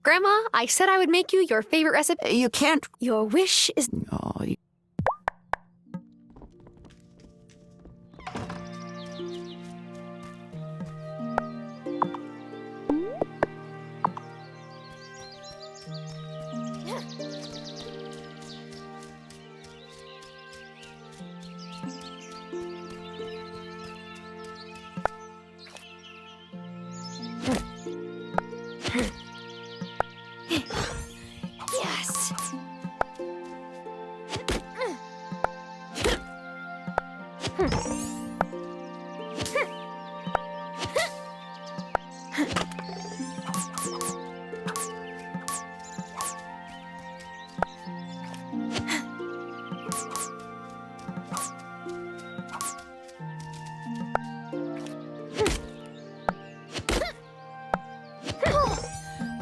Grandma, I said I would make you your favorite recipe. You can't... Your wish is... Oh, Yes.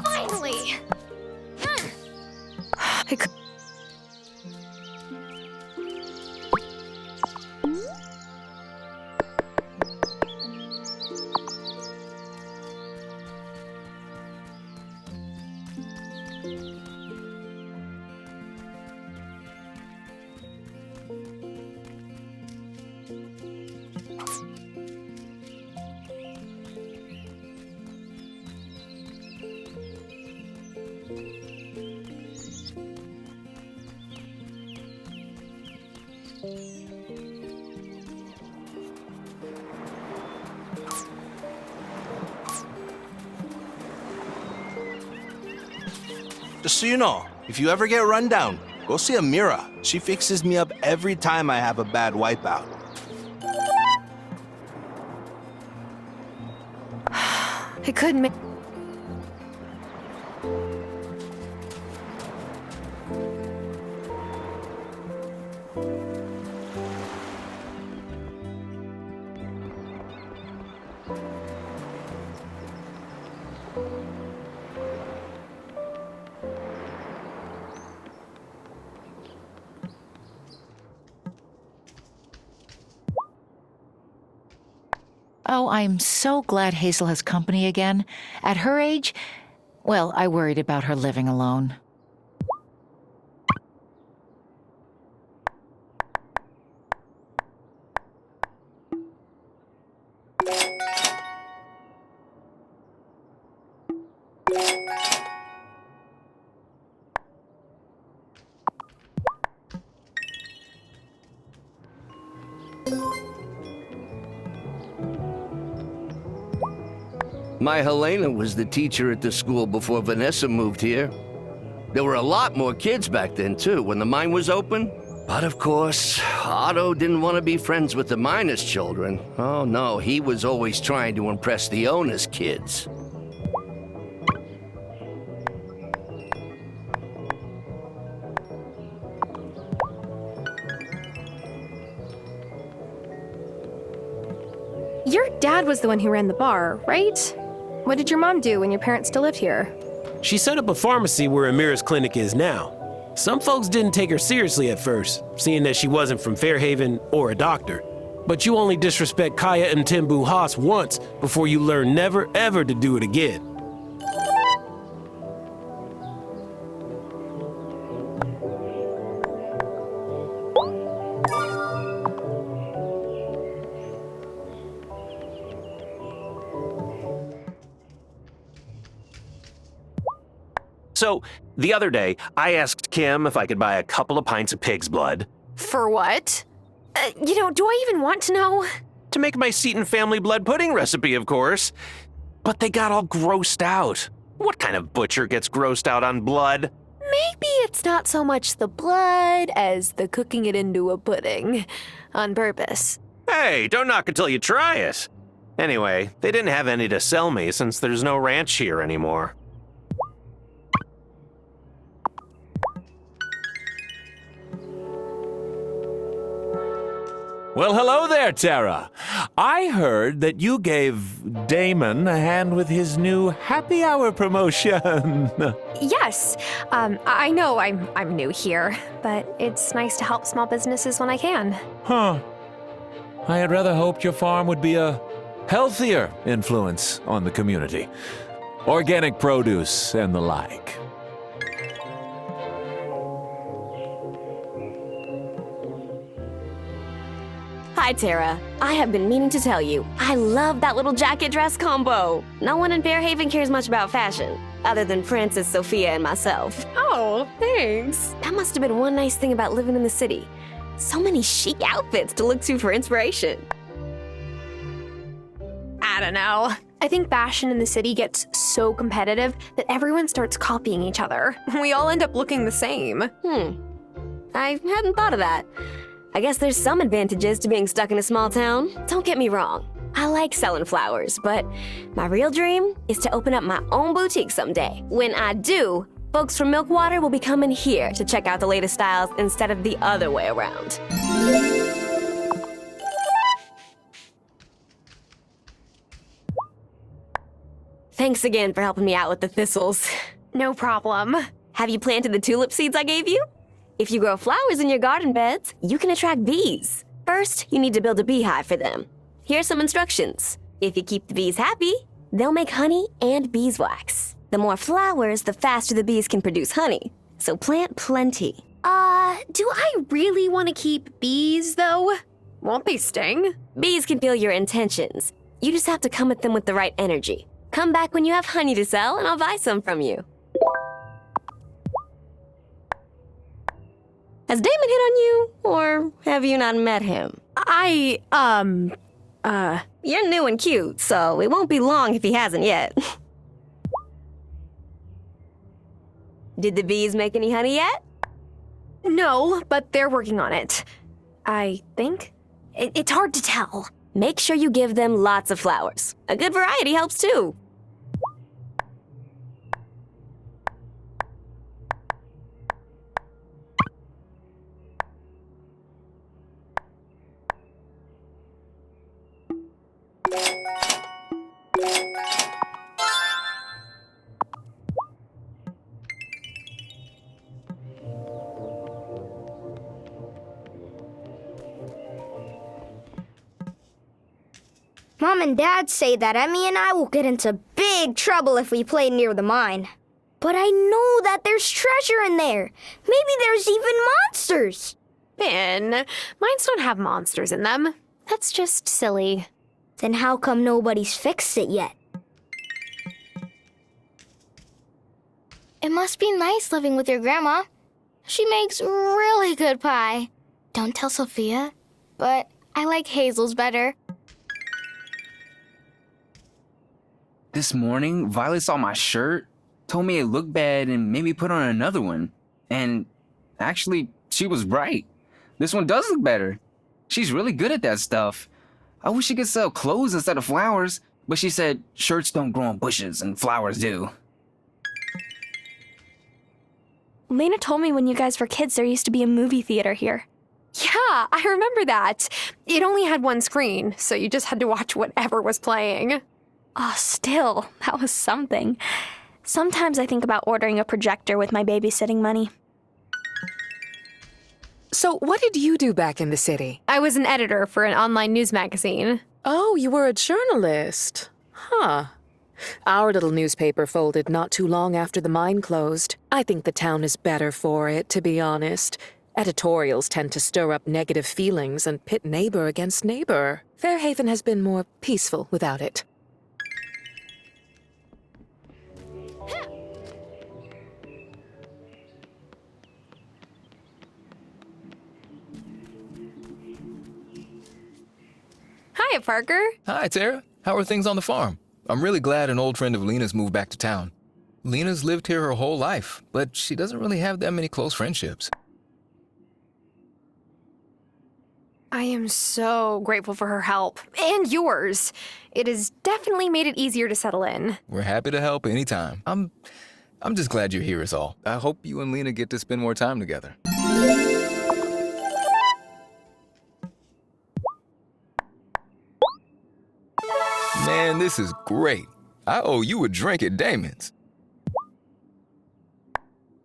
Finally. Just so you know, if you ever get run down, go see Amira. She fixes me up every time I have a bad wipeout. I couldn't make... Oh, I'm so glad Hazel has company again. At her age, well, I worried about her living alone. My Helena was the teacher at the school before Vanessa moved here. There were a lot more kids back then, too, when the mine was open. But of course, Otto didn't want to be friends with the miners' children. Oh no, he was always trying to impress the owner's kids. Your dad was the one who ran the bar, right? What did your mom do when your parents still lived here? She set up a pharmacy where Amira's clinic is now. Some folks didn't take her seriously at first, seeing that she wasn't from Fairhaven or a doctor. But you only disrespect Kaya and Timbu Haas once before you learn never ever to do it again. So, the other day, I asked Kim if I could buy a couple of pints of pig's blood. For what? Do I even want to know? To make my Seton family blood pudding recipe, of course. But they got all grossed out. What kind of butcher gets grossed out on blood? Maybe it's not so much the blood as the cooking it into a pudding. On purpose. Hey, don't knock until you try it. Anyway, they didn't have any to sell me since there's no ranch here anymore. Well, hello there, Tara. I heard that you gave Damon a hand with his new happy hour promotion. Yes, I know I'm new here, but it's nice to help small businesses when I can. Huh. I had rather hoped your farm would be a healthier influence on the community. organic produce, and the like. Hi, Tara. I have been meaning to tell you, I love that little jacket dress combo. No one in Fairhaven cares much about fashion, other than Frances, Sophia, and myself. Oh, thanks. That must have been one nice thing about living in the city. So many chic outfits to look to for inspiration. I don't know. I think fashion in the city gets so competitive that everyone starts copying each other. We all end up looking the same. I hadn't thought of that. I guess there's some advantages to being stuck in a small town. Don't get me wrong. I like selling flowers, but my real dream is to open up my own boutique someday. When I do, folks from Milkwater will be coming here to check out the latest styles instead of the other way around. Thanks again for helping me out with the thistles. No problem. Have you planted the tulip seeds I gave you? If you grow flowers in your garden beds, you can attract bees. First, you need to build a beehive for them. Here's some instructions. If you keep the bees happy, they'll make honey and beeswax. The more flowers, the faster the bees can produce honey. So plant plenty. Do I really want to keep bees, though? Won't they sting? Bees can feel your intentions. You just have to come at them with the right energy. Come back when you have honey to sell, and I'll buy some from you. Has Damon hit on you, or have you not met him? You're new and cute, so it won't be long if he hasn't yet. Did the bees make any honey yet? No, but they're working on it. I think. It's hard to tell. Make sure you give them lots of flowers. A good variety helps too. Mom and Dad say that Emmy and I will get into big trouble if we play near the mine. But I know that there's treasure in there. Maybe there's even monsters. Finn, mines don't have monsters in them. That's just silly. Then how come nobody's fixed it yet? It must be nice living with your grandma. She makes really good pie. Don't tell Sophia, but I like Hazel's better. This morning, Violet saw my shirt, told me it looked bad, and made me put on another one. And actually, she was right. This one does look better. She's really good at that stuff. I wish she could sell clothes instead of flowers, but she said shirts don't grow on bushes and flowers do. Lena told me when you guys were kids there used to be a movie theater here. Yeah, I remember that. It only had one screen, so you just had to watch whatever was playing. Oh, still, that was something. Sometimes I think about ordering a projector with my babysitting money. So what did you do back in the city? I was an editor for an online news magazine. Oh, you were a journalist. Huh. Our little newspaper folded not too long after the mine closed. I think the town is better for it, to be honest. Editorials tend to stir up negative feelings and pit neighbor against neighbor. Fairhaven has been more peaceful without it. Hi, Parker. Hi, Tara. How are things on the farm? I'm really glad an old friend of Lena's moved back to town. Lena's lived here her whole life, but she doesn't really have that many close friendships. I am so grateful for her help. And yours. It has definitely made it easier to settle in. We're happy to help anytime. I'm just glad you're here is all. I hope you and Lena get to spend more time together. Man, this is great. I owe you a drink at Damon's.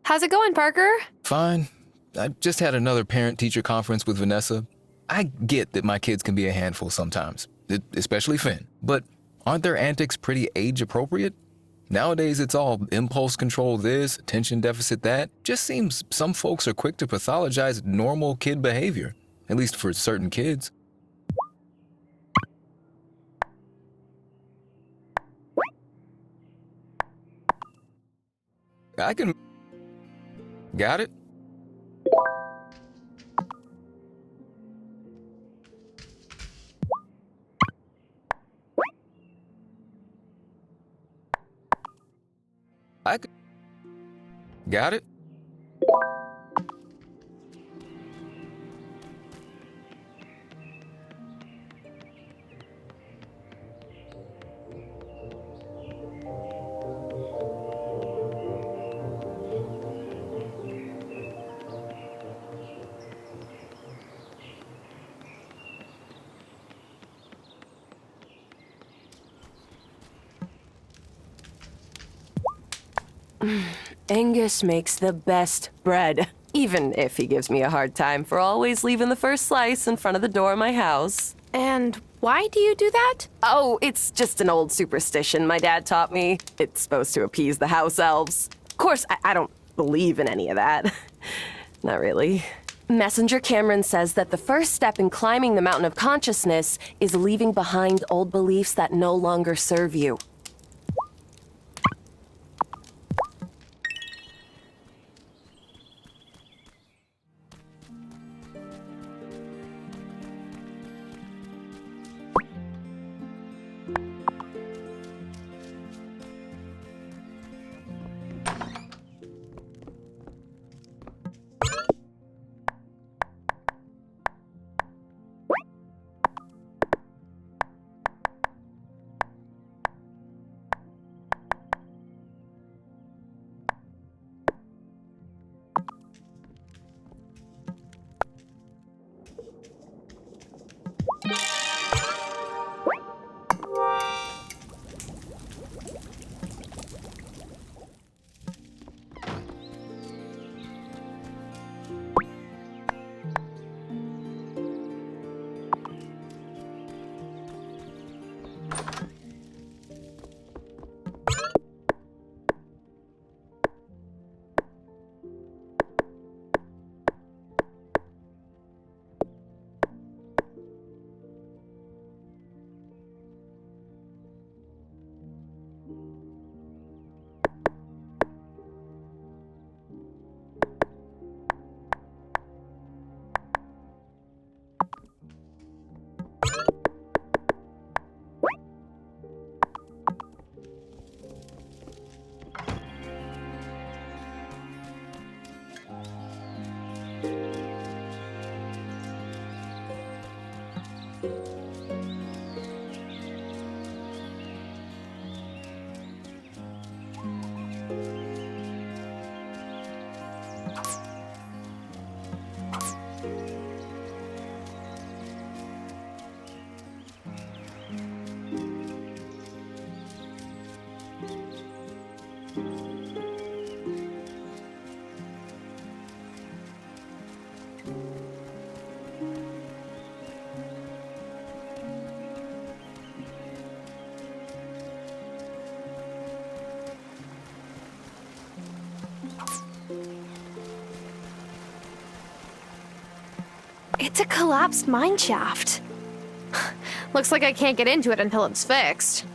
How's it going, Parker? Fine. I just had another parent-teacher conference with Vanessa. I get that my kids can be a handful sometimes, especially Finn. But aren't their antics pretty age-appropriate? Nowadays, it's all impulse control this, attention deficit that. Just seems some folks are quick to pathologize normal kid behavior, at least for certain kids. I can... Got it? I could... Got it? Angus makes the best bread, even if he gives me a hard time for always leaving the first slice in front of the door of my house. And why do you do that? Oh, it's just an old superstition my dad taught me. It's supposed to appease the house elves. Of course, I don't believe in any of that. Not really. Messenger Cameron says that the first step in climbing the mountain of consciousness is leaving behind old beliefs that no longer serve you. It's a collapsed mine shaft. Looks like I can't get into it until it's fixed.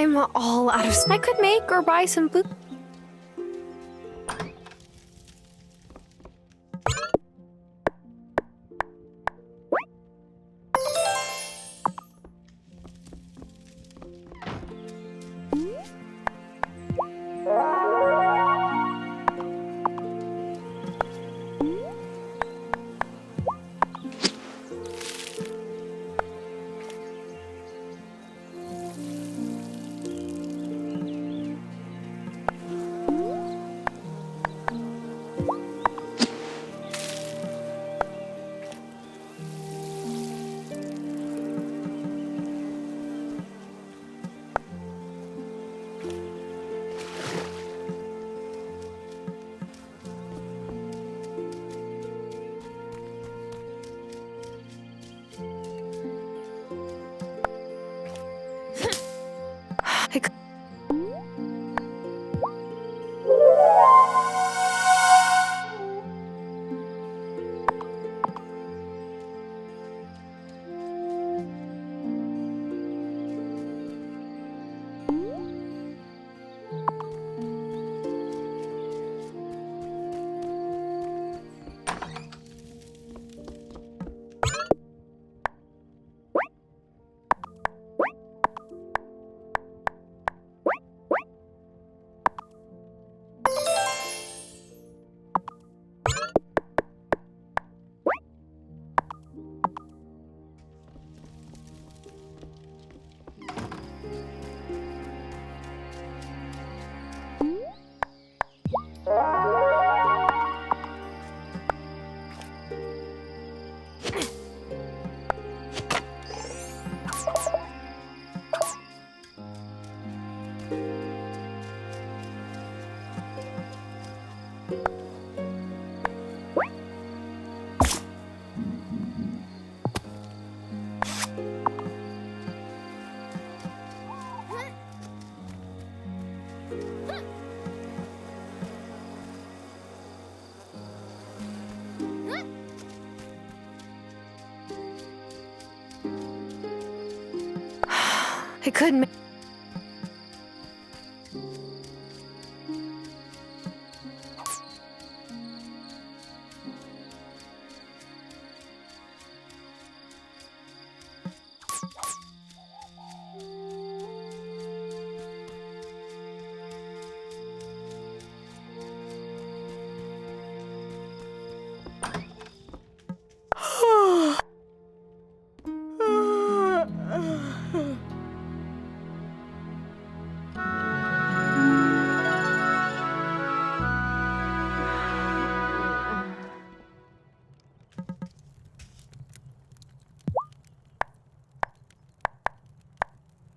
I'm all out of. I could make or buy some food. I could make.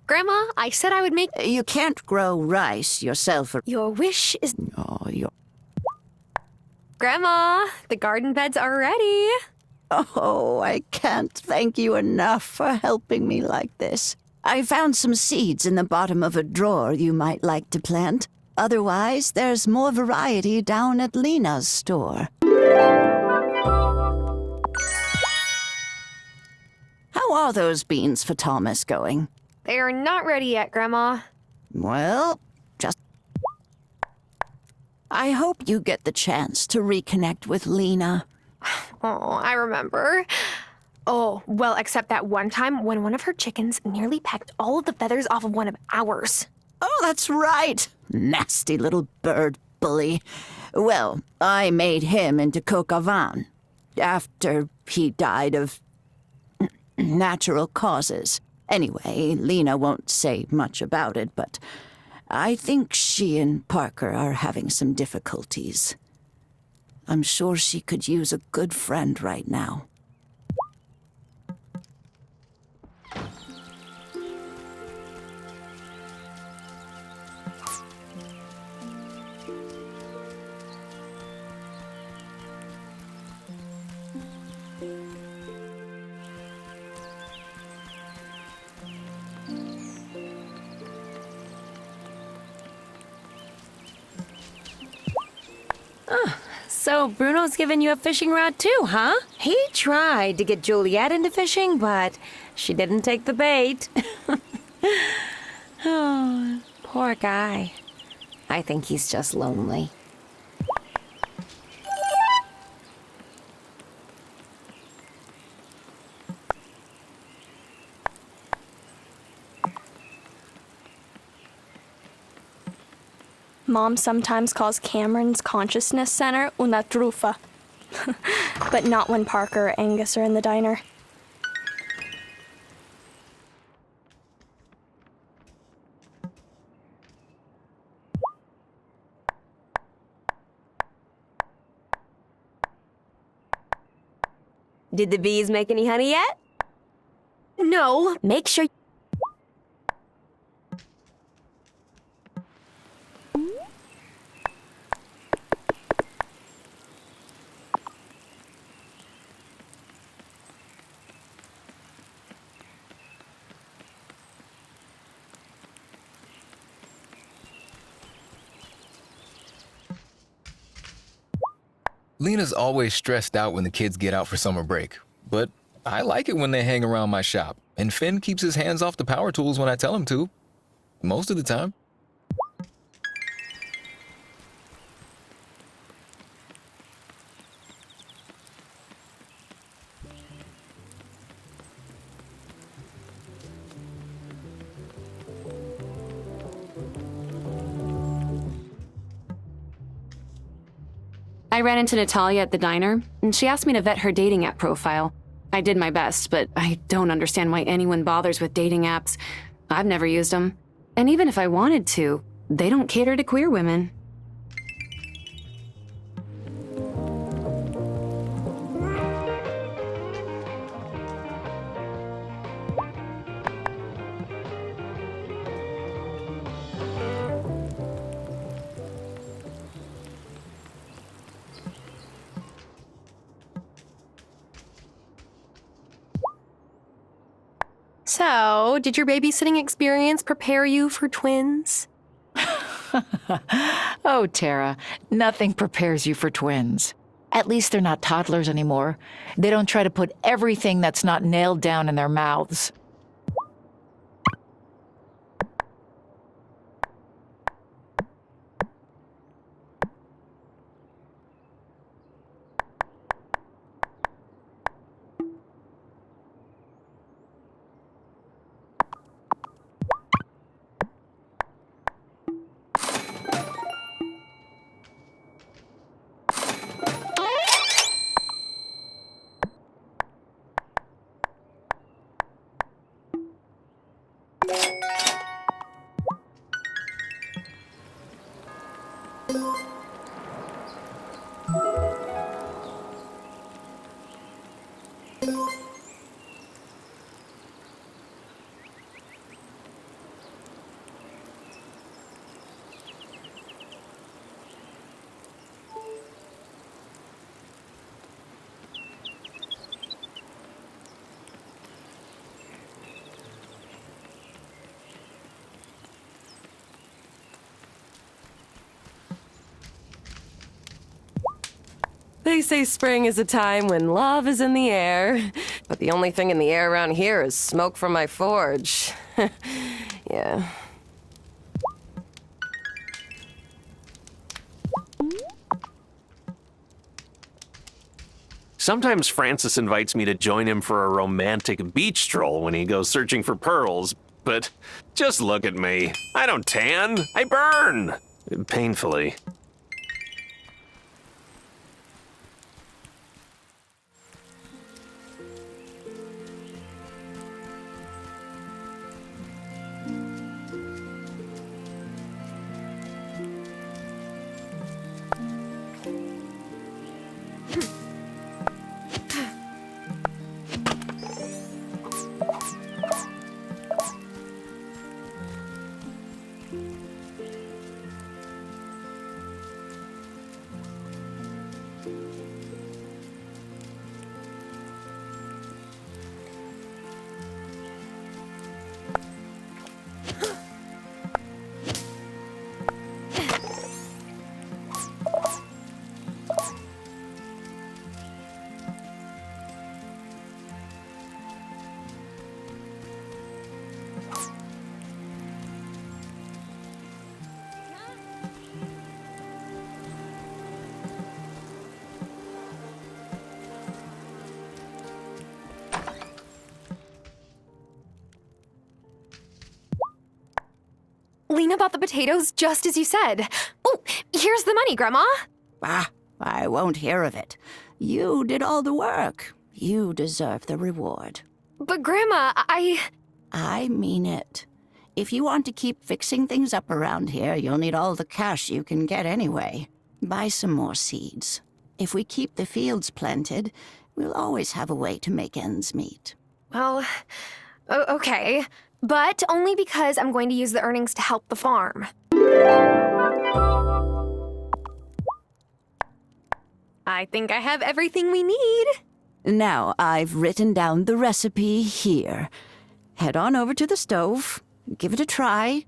Grandma, I said I would make. You can't grow rice yourself. Your wish is. Oh, your. Grandma, the garden beds are ready. Oh, I can't thank you enough for helping me like this. I found some seeds in the bottom of a drawer you might like to plant. Otherwise, there's more variety down at Lena's store. How are those beans for Thomas going? They are not ready yet, Grandma. Well, I hope you get the chance to reconnect with Lena. Oh, I remember. Oh, well, except that one time when one of her chickens nearly pecked all of the feathers off of one of ours. Oh, that's right. Nasty little bird bully. Well, I made him into coq au vin after he died of natural causes. Anyway, Lena won't say much about it, but I think she and Parker are having some difficulties. I'm sure she could use a good friend right now. So Bruno's giving you a fishing rod too, huh? He tried to get Juliet into fishing, but she didn't take the bait. Oh, poor guy. I think he's just lonely. Mom sometimes calls Cameron's consciousness center una truffa. But not when Parker or Angus are in the diner. Did the bees make any honey yet? No. Make sure. Lena's always stressed out when the kids get out for summer break, but I like it when they hang around my shop, and Finn keeps his hands off the power tools when I tell him to. Most of the time. I ran into Natalia at the diner, and she asked me to vet her dating app profile. I did my best, but I don't understand why anyone bothers with dating apps. I've never used them. And even if I wanted to, they don't cater to queer women. So, did your babysitting experience prepare you for twins? Oh, Tara, nothing prepares you for twins. At least they're not toddlers anymore. They don't try to put everything that's not nailed down in their mouths. They say spring is a time when love is in the air, but the only thing in the air around here is smoke from my forge. Yeah. Sometimes Francis invites me to join him for a romantic beach stroll when he goes searching for pearls, but just look at me. I don't tan, I burn! Painfully. Lena bought the potatoes just as you said. Oh, here's the money, Grandma. Ah, I won't hear of it. You did all the work. You deserve the reward. But Grandma, I mean it. If you want to keep fixing things up around here, you'll need all the cash you can get anyway. Buy some more seeds. If we keep the fields planted, we'll always have a way to make ends meet. Well, okay. But only because I'm going to use the earnings to help the farm. I think I have everything we need. Now, I've written down the recipe here. Head on over to the stove. Give it a try.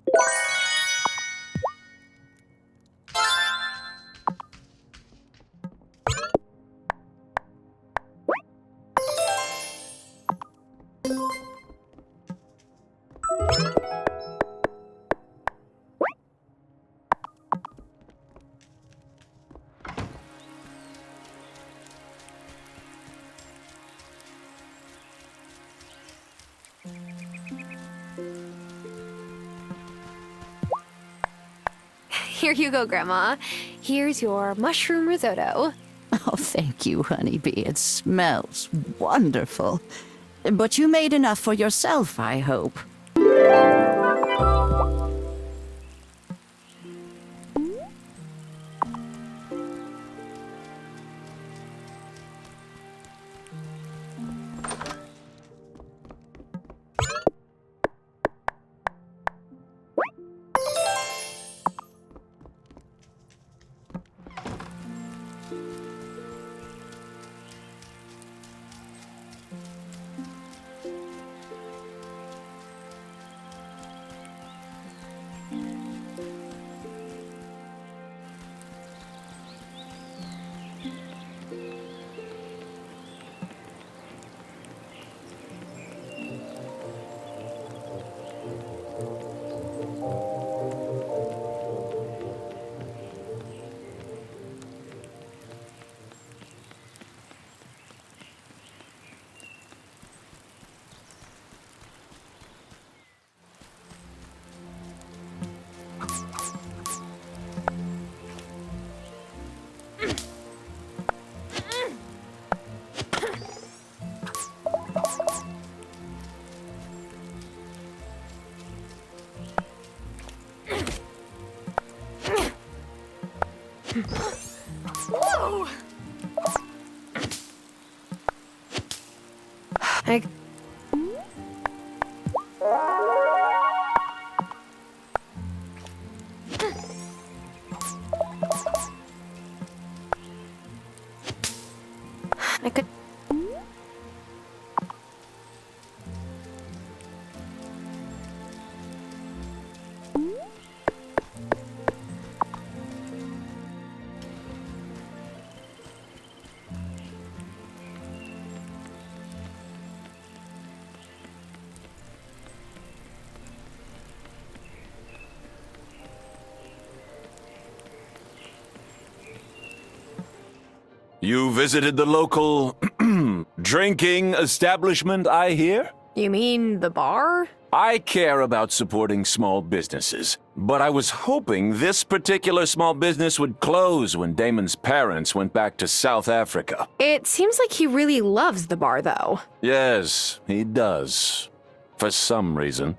Here you go, Grandma. Here's your mushroom risotto. Oh, thank you, honeybee. It smells wonderful. But you made enough for yourself, I hope. Whoa! I could... You visited the local drinking establishment, I hear? You mean the bar? I care about supporting small businesses, but I was hoping this particular small business would close when Damon's parents went back to South Africa. It seems like he really loves the bar, though. Yes, he does. For some reason.